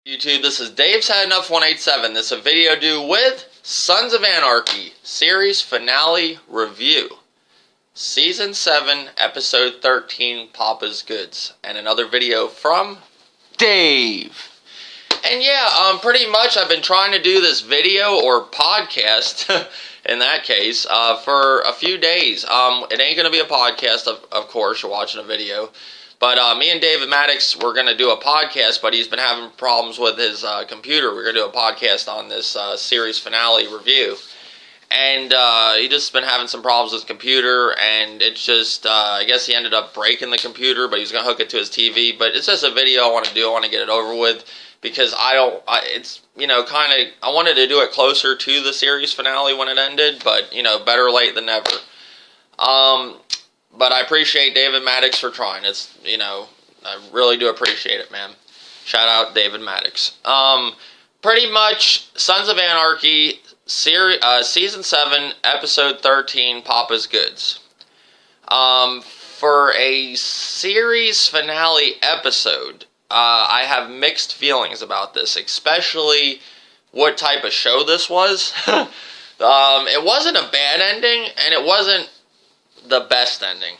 YouTube, this is Dave's Had Enough 187. This is a video due with Sons of Anarchy series finale review. Season 7, episode 13, Papa's Goods. And another video from Dave. And yeah, pretty much I've been trying to do this video or podcast, in that case, for a few days. It ain't going to be a podcast, of course, you're watching a video. But me and David Maddox, we're going to do a podcast, but he's been having problems with his computer. We're going to do a podcast on this series finale review. And he just been having some problems with his computer, and it's just, I guess he ended up breaking the computer, but he's going to hook it to his TV. But it's just a video I want to do. I want to get it over with, because it's, you know, kind of, I wanted to do it closer to the series finale when it ended, but, you know, better late than never. But I appreciate David Maddox for trying. It's, you know, I really do appreciate it, man. Shout out David Maddox. Pretty much, Sons of Anarchy, Season 7, Episode 13, Papa's Goods. For a series finale episode, I have mixed feelings about this, especially what type of show this was. It wasn't a bad ending, and it wasn't the best ending.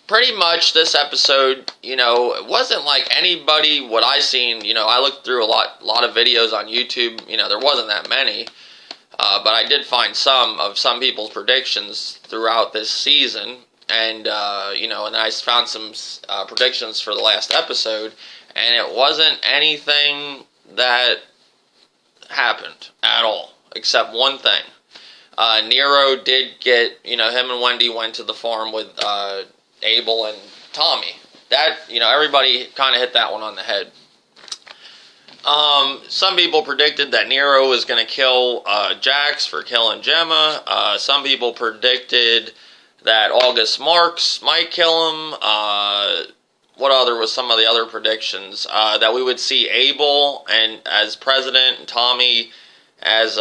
Pretty much this episode, you know, it wasn't like anybody, what I seen, you know, I looked through a lot of videos on YouTube, you know, there wasn't that many, but I did find some people's predictions throughout this season, and, you know, and I found some predictions for the last episode, and it wasn't anything that happened at all, except one thing. Nero did get, you know, him and Wendy went to the farm with Abel and Tommy. That, you know, everybody kind of hit that one on the head. Some people predicted that Nero was going to kill Jax for killing Gemma. Some people predicted that August Marks might kill him. What other was some of the other predictions? That we would see Abel and as president and Tommy as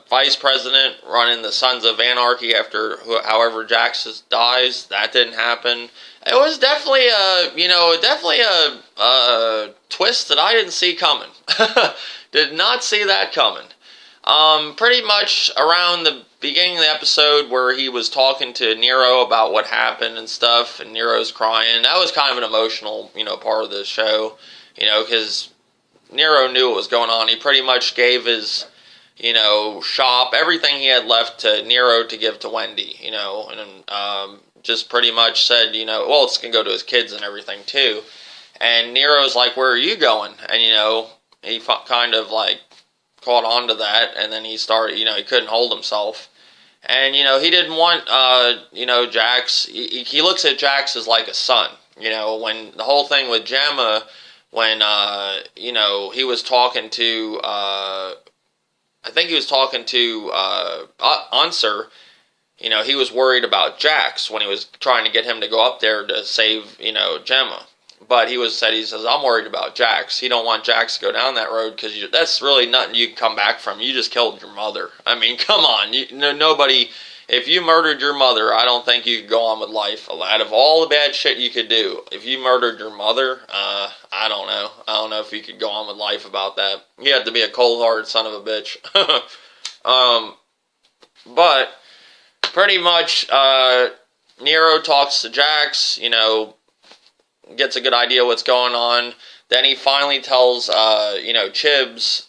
vice president running the Sons of Anarchy after however Jax dies. That didn't happen. It was definitely a twist that I didn't see coming. Did not see that coming. Pretty much around the beginning of the episode where he was talking to Nero about what happened and stuff, and Nero's crying. That was kind of an emotional, you know, part of the show, you know, because Nero knew what was going on. He pretty much gave his, you know, shop, everything he had left to Nero to give to Wendy, you know, and just pretty much said, you know, well, it's going to go to his kids and everything, too. And Nero's like, where are you going? And, you know, he kind of, like, caught on to that, and then he started, you know, he couldn't hold himself. And, you know, he didn't want, you know, Jax, he looks at Jax as like a son, you know, when the whole thing with Gemma, when, you know, he was talking to, I think he was talking to Unser. You know, he was worried about Jax when he was trying to get him to go up there to save, you know, Gemma. But he says, I'm worried about Jax. He don't want Jax to go down that road because that's really nothing you can come back from. You just killed your mother. I mean, come on. Nobody, if you murdered your mother, I don't think you could go on with life. Out of all the bad shit you could do, if you murdered your mother, I don't know. I don't know if you could go on with life about that. You had to be a cold-hearted son of a bitch. But pretty much, Nero talks to Jax, you know, gets a good idea what's going on. Then he finally tells, you know, Chibs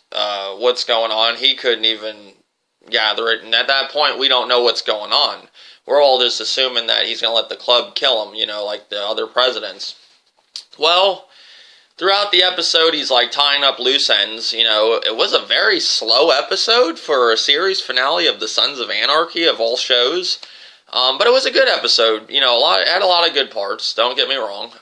what's going on. He couldn't even gather it. And at that point, we don't know what's going on. We're all just assuming that he's going to let the club kill him, you know, like the other presidents. Well, throughout the episode, he's like tying up loose ends. You know, it was a very slow episode for a series finale of the Sons of Anarchy of all shows. But it was a good episode. You know, it had a lot of good parts. Don't get me wrong.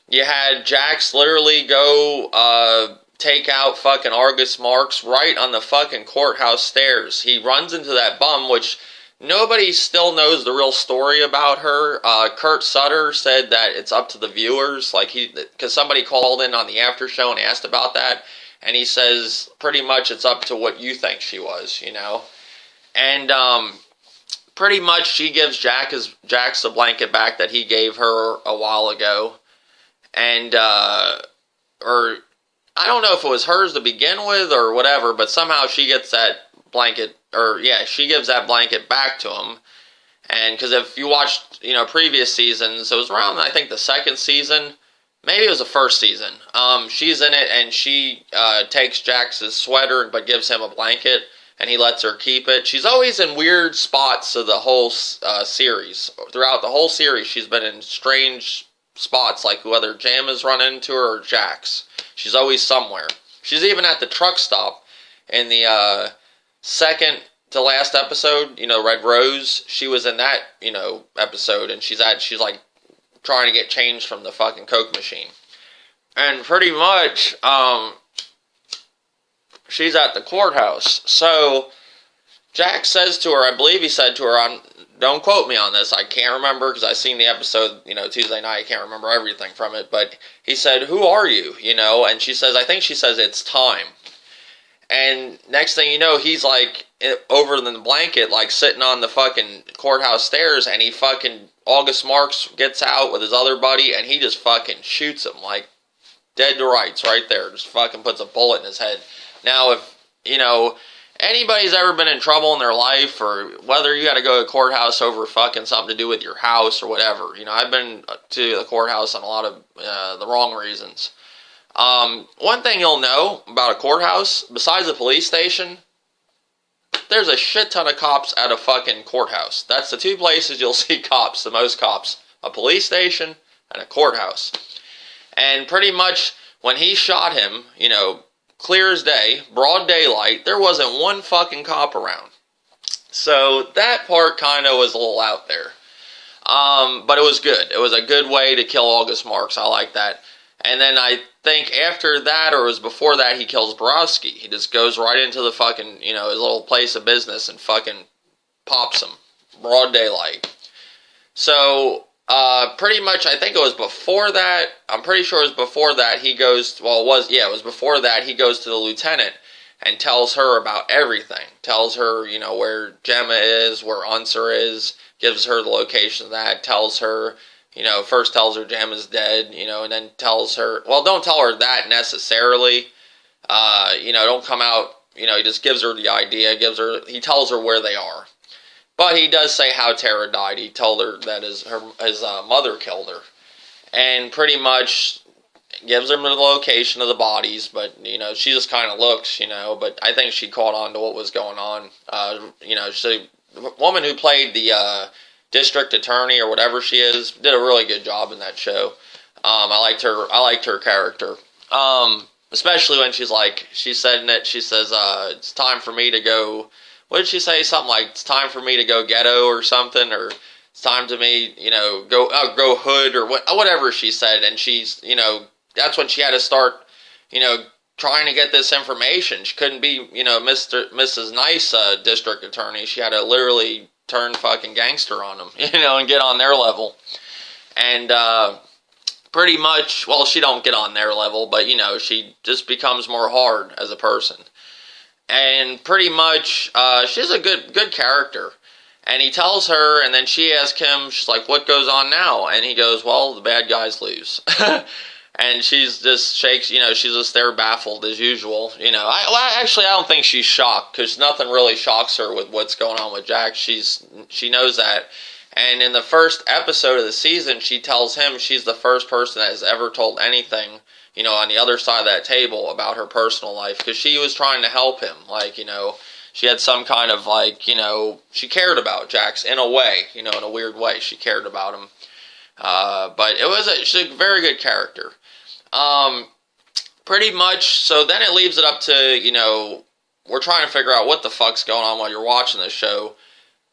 You had Jax literally go take out fucking Argus Marks right on the fucking courthouse stairs. He runs into that bum, which nobody still knows the real story about her. Kurt Sutter said that it's up to the viewers, like because somebody called in on the after show and asked about that, and he says pretty much it's up to what you think she was, you know. And pretty much she gives Jax a blanket back that he gave her a while ago, and or I don't know if it was hers to begin with or whatever, but somehow she gets that blanket, or yeah, she gives that blanket back to him. And because if you watched, previous seasons, it was around, I think, the second season. Maybe it was the first season. She's in it, and she takes Jax's sweater, but gives him a blanket, and he lets her keep it. She's always in weird spots of the whole series. Throughout the whole series, she's been in strange spots, like whether Jam is running into her or Jax. She's always somewhere. She's even at the truck stop in the second to last episode, Red Rose. She was in that, episode, and she's like trying to get change from the fucking Coke machine. And pretty much, she's at the courthouse. So, Jack says to her, I believe he said to her, don't quote me on this, I can't remember because I seen the episode, Tuesday night, I can't remember everything from it, but he said, who are you, and she says, I think she says, it's time. And next thing you know, he's like over in the blanket, like sitting on the fucking courthouse stairs, and he fucking, August Marks gets out with his other buddy, and he just fucking shoots him, like, dead to rights right there. Just fucking puts a bullet in his head. Now, if, anybody's ever been in trouble in their life, or whether you got to go to courthouse over fucking something to do with your house or whatever, I've been to the courthouse on a lot of the wrong reasons. One thing you'll know about a courthouse, besides a police station, there's a shit ton of cops at a fucking courthouse. That's the two places you'll see cops, the most cops. A police station and a courthouse. And pretty much when he shot him, clear as day, broad daylight, there wasn't one fucking cop around. So that part kind of was a little out there. But it was good. It was a good way to kill August Marks. I like that. And then I think after that, or it was before that, he kills Borowski. He just goes right into the fucking, his little place of business and fucking pops him. Broad daylight. So, pretty much, I think it was before that, I'm pretty sure it was before that, he goes, it was before that, he goes to the lieutenant and tells her about everything. Tells her, where Gemma is, where Unser is, gives her the location of that, tells her, first tells her Gemma's dead, and then tells her, well, don't tell her that necessarily, don't come out, he just gives her the idea, he tells her where they are. But he does say how Tara died. He told her that his mother killed her. And pretty much gives her the location of the bodies, but, she just kind of looks, but I think she caught on to what was going on. The woman who played the district attorney or whatever she is did a really good job in that show. I liked her character. Especially when she said in it, she says, it's time for me to go, what did she say? Something like, it's time for me to go ghetto or something, or it's time to me, go hood, or whatever she said. And she's, that's when she had to start, trying to get this information. She couldn't be, Mrs. Nice district attorney. She had to literally turn fucking gangster on them, and get on their level. And pretty much, well, she don't get on their level, but, she just becomes more hard as a person. And pretty much, she's a good character. And he tells her, and then she asks him, she's like, what goes on now? And he goes, well, the bad guys lose. And she's just shakes, she's just there baffled as usual. I don't think she's shocked, because nothing really shocks her with what's going on with Jack. She knows that. And in the first episode of the season, she tells him she's the first person that has ever told anything, on the other side of that table about her personal life, because she was trying to help him. She had some kind of, she cared about Jax in a way, in a weird way. She cared about him. But she's a very good character. Pretty much, so then it leaves it up to, we're trying to figure out what the fuck's going on while you're watching this show.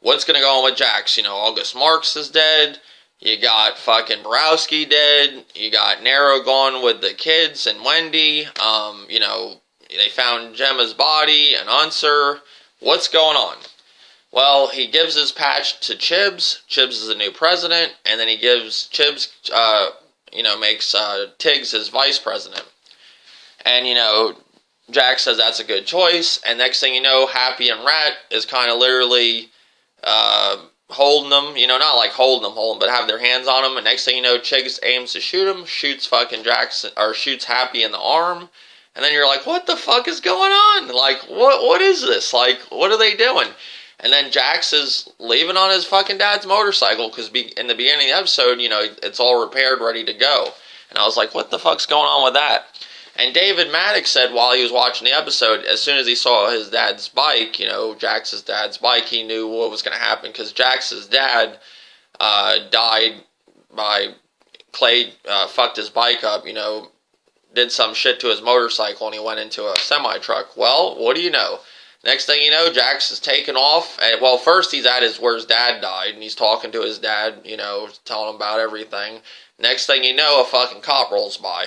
What's going to go on with Jax? August Marks is dead. You got fucking Borowski dead. You got Nero gone with the kids and Wendy. They found Gemma's body and Unser. What's going on? Well, he gives his patch to Chibs. Chibs is the new president. And then he gives Chibs, makes Tiggs his vice president. And, Jack says that's a good choice. And next thing you know, Happy and Rat is kind of literally holding them, not like holding them, but have their hands on them. And next thing you know, Chiggs aims to shoot him, shoots fucking Jackson, or shoots Happy in the arm. And then you're like, what the fuck is going on? Like, what is this? Like, what are they doing? And then Jax is leaving on his fucking dad's motorcycle because in the beginning of the episode, you know, it's all repaired, ready to go. And I was like, what the fuck's going on with that? And David Maddox said while he was watching the episode, as soon as he saw his dad's bike, you know, Jax's dad's bike, he knew what was going to happen because Jax's dad died by Clay fucked his bike up, you know, did some shit to his motorcycle and he went into a semi-truck. Well, what do you know? Next thing you know, Jax is taking off. And, well, first he's at where his dad died, and he's talking to his dad, you know, telling him about everything. Next thing you know, a fucking cop rolls by.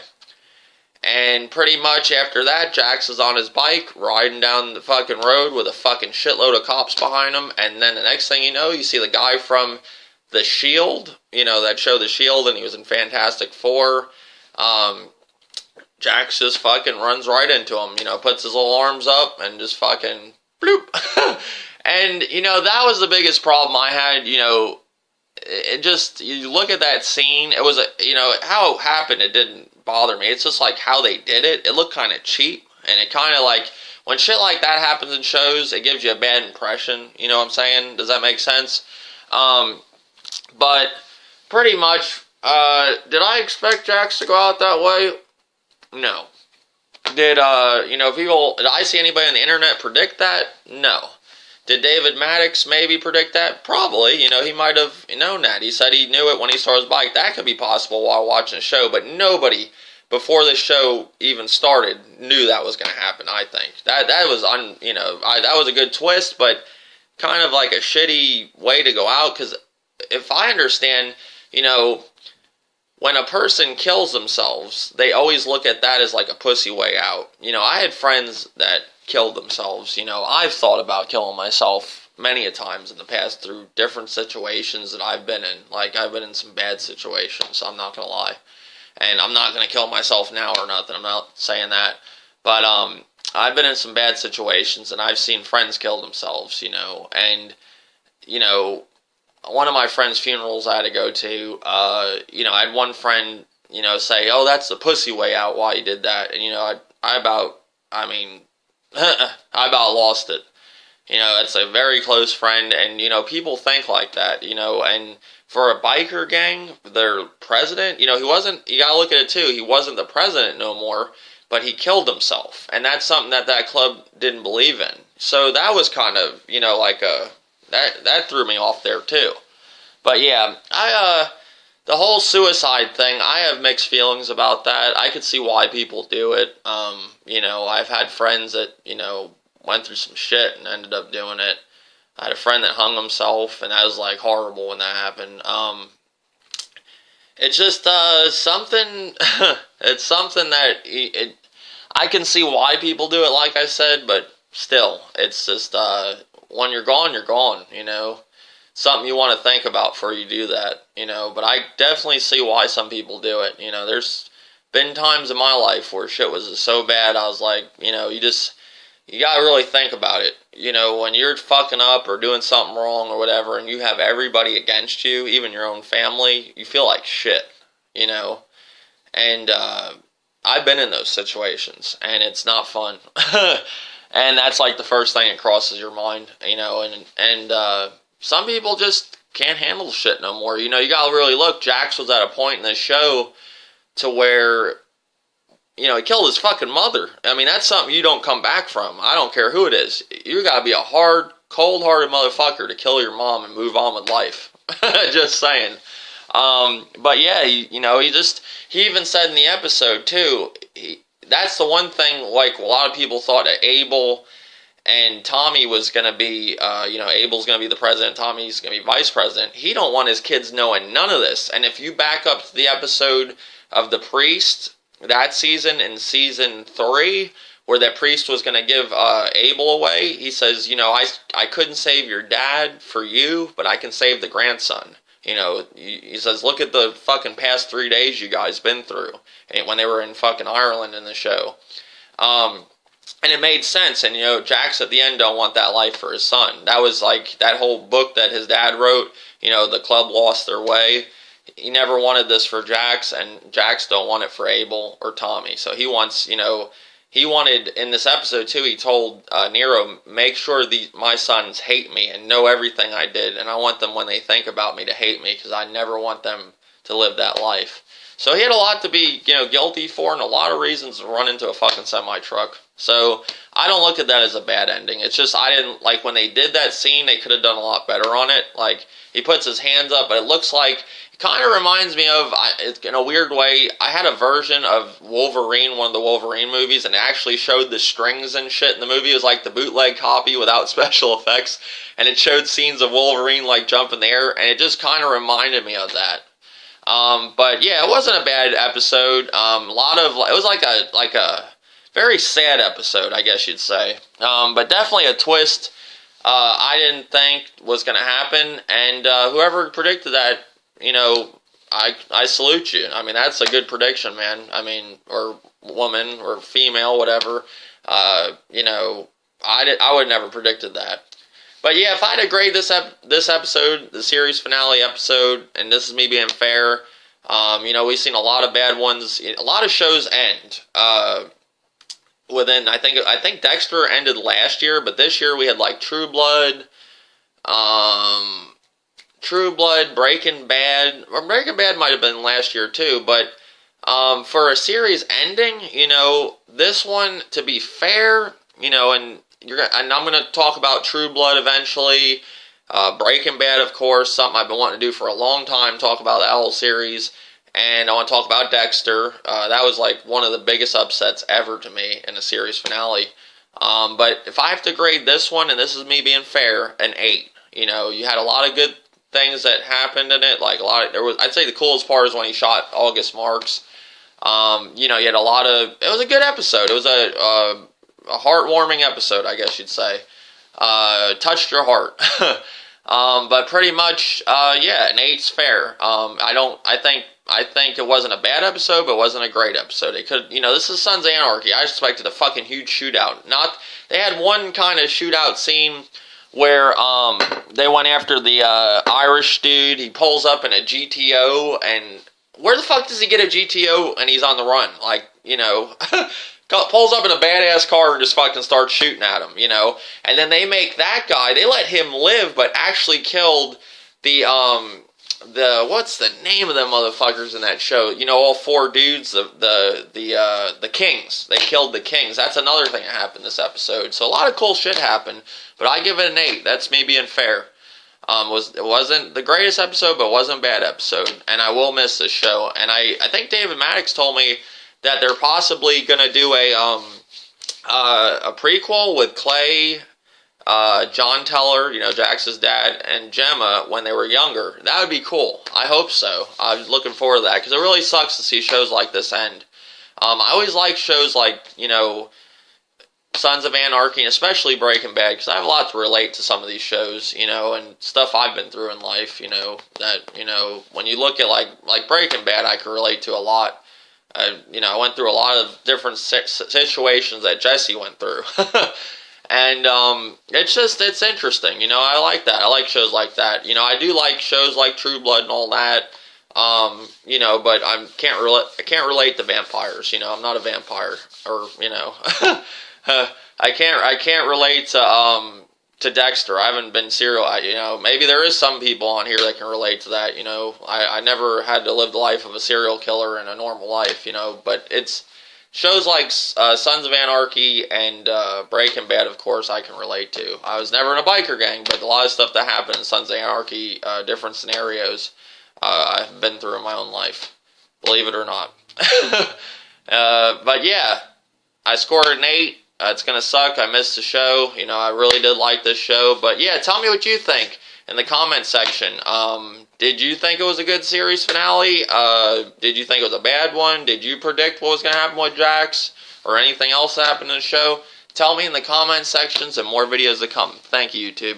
And pretty much after that, Jax is on his bike, riding down the fucking road with a fucking shitload of cops behind him. And then the next thing you know, you see the guy from The Shield, you know, that show The Shield, and he was in Fantastic Four. Jax just fucking runs right into him, you know, puts his little arms up and just fucking bloop. And, you know, that was the biggest problem I had, you know, it just, you look at that scene, it was, you know, how it happened, it didn't bother me. It's just like how they did it. It looked kind of cheap, and it kind of like, when shit like that happens in shows, it gives you a bad impression, you know what I'm saying? Does that make sense? But pretty much, did I expect Jax to go out that way? No. Did I see anybody on the internet predict that? No. Did David Maddox maybe predict that? Probably. You know, he might have known that. He said he knew it when he saw his bike. That could be possible while watching the show, but nobody before this show even started knew that was going to happen, I think. That was, that was a good twist, but kind of like a shitty way to go out, because if I understand, you know, when a person kills themselves, they always look at that as like a pussy way out. You know, I had friends that killed themselves. You know, I've thought about killing myself many a times in the past through different situations that I've been in. Like, I've been in some bad situations, I'm not going to lie. And I'm not going to kill myself now or nothing. I'm not saying that. But I've been in some bad situations, and I've seen friends kill themselves, you know. And, you know, one of my friend's funerals I had to go to, you know, I had one friend, you know, say, oh, that's the pussy way out, why you did that. And, you know, I about lost it. You know, it's a very close friend, and, you know, people think like that, you know, and for a biker gang, their president, you know, he wasn't, you gotta look at it too, he wasn't the president no more, but he killed himself, and that's something that club didn't believe in. So that was kind of, you know, like that threw me off there too. But yeah, the whole suicide thing, I have mixed feelings about that. I could see why people do it. You know, I've had friends that, you know, went through some shit and ended up doing it. I had a friend that hung himself, and that was like horrible when that happened. It's just something. It's something that I can see why people do it, like I said, but still, it's just when you're gone, you know. Something you want to think about before you do that, you know. But I definitely see why some people do it. You know, there's been times in my life where shit was so bad, I was like, you know, you gotta really think about it. You know, when you're fucking up or doing something wrong or whatever, and you have everybody against you, even your own family, you feel like shit, you know. And I've been in those situations, and it's not fun. And that's like the first thing that crosses your mind, you know. And some people just can't handle shit no more. You know, you gotta really look. Jax was at a point in the show to where, you know, he killed his fucking mother. I mean, that's something you don't come back from. I don't care who it is. You gotta be a hard, cold-hearted motherfucker to kill your mom and move on with life. Just saying. But yeah, you know, he even said in the episode, too, that's the one thing, like, a lot of people thought that Abel and Tommy was going to be, you know, Abel's going to be the president, Tommy's going to be vice president. He don't want his kids knowing none of this. And if you back up to the episode of The Priest, that season, in season 3, where that priest was going to give Abel away, he says, you know, I couldn't save your dad for you, but I can save the grandson. You know, he says, look at the fucking past 3 days you guys been through, and when they were in fucking Ireland in the show. And it made sense, and, you know, Jax at the end don't want that life for his son. That was like that whole book that his dad wrote, you know, The Club Lost Their Way. He never wanted this for Jax, and Jax don't want it for Abel or Tommy. So he wants, you know, he wanted, in this episode too, he told Nero, make sure my sons hate me and know everything I did, and I want them, when they think about me, to hate me, because I never want them to live that life. So he had a lot to be, guilty for, and a lot of reasons to run into a fucking semi-truck. So I don't look at that as a bad ending. It's just, I didn't, like, when they did that scene, they could have done a lot better on it. Like, he puts his hands up, but it looks like, it kind of reminds me of, in a weird way, I had a version of Wolverine, one of the Wolverine movies, and it actually showed the strings and shit in the movie. It was like the bootleg copy without special effects, and it showed scenes of Wolverine, like, jumping in the air, and it just kind of reminded me of that. But yeah, it wasn't a bad episode. It was like a very sad episode, I guess you'd say. But definitely a twist I didn't think was going to happen, and whoever predicted that, I salute you. I mean, that's a good prediction, man. I mean, or woman, or female, whatever. I would never predicted that. But yeah, if I had to grade this episode, the series finale episode, and this is me being fair, we've seen a lot of bad ones. A lot of shows end. I think Dexter ended last year, but this year we had like True Blood, Breaking Bad. Or Breaking Bad might have been last year too, but for a series ending, this one, to be fair, and I'm going to talk about True Blood eventually. Breaking Bad, of course, something I've been wanting to do for a long time, talk about that whole series. And I want to talk about Dexter. That was like one of the biggest upsets ever to me in a series finale. But if I have to grade this one, and this is me being fair, an 8. You had a lot of good things that happened in it. Like I'd say the coolest part is when he shot August Marks. You had a lot of, it was a good episode. It was a heartwarming episode, I guess you'd say. Touched your heart. But pretty much, an 8's fair. I think it wasn't a bad episode, but it wasn't a great episode. It could, this is Sons of Anarchy. I expected a fucking huge shootout. They had one kind of shootout scene where, they went after the, Irish dude. He pulls up in a GTO, and where the fuck does he get a GTO and he's on the run? Like, pulls up in a badass car and just fucking starts shooting at him, And then they make that guy, they let him live, but actually killed the what's the name of them motherfuckers in that show? All 4 dudes, the Kings. They killed the Kings. That's another thing that happened this episode. So a lot of cool shit happened, but I give it an 8. That's me being fair. It wasn't the greatest episode, but it wasn't a bad episode, and I will miss this show. And I think David Maddox told me that they're possibly going to do a prequel with Clay, John Teller, Jax's dad, and Gemma when they were younger. That would be cool. I hope so. I'm looking forward to that, because it really sucks to see shows like this end. I always like shows like, Sons of Anarchy, and especially Breaking Bad, because I have a lot to relate to some of these shows, and stuff I've been through in life, that, when you look at like Breaking Bad, I can relate to a lot. I went through a lot of different situations that Jesse went through. And it's interesting. I like that. I like shows like that. I do like shows like True Blood and all that. But I can't relate to vampires. I'm not a vampire, or I can't relate to Dexter. I haven't been serial. Maybe there is some people on here that can relate to that. I never had to live the life of a serial killer in a normal life. But it's shows like Sons of Anarchy and Breaking Bad, of course, I can relate to. I was never in a biker gang, but a lot of stuff that happened in Sons of Anarchy, different scenarios, I've been through in my own life. Believe it or not. But yeah, I scored an 8. It's going to suck. I missed the show. I really did like this show. But yeah, tell me what you think in the comment section. Did you think it was a good series finale? Did you think it was a bad one? Did you predict what was going to happen with Jax? Or anything else that happened in the show? Tell me in the comment sections, and more videos to come. Thank you, YouTube.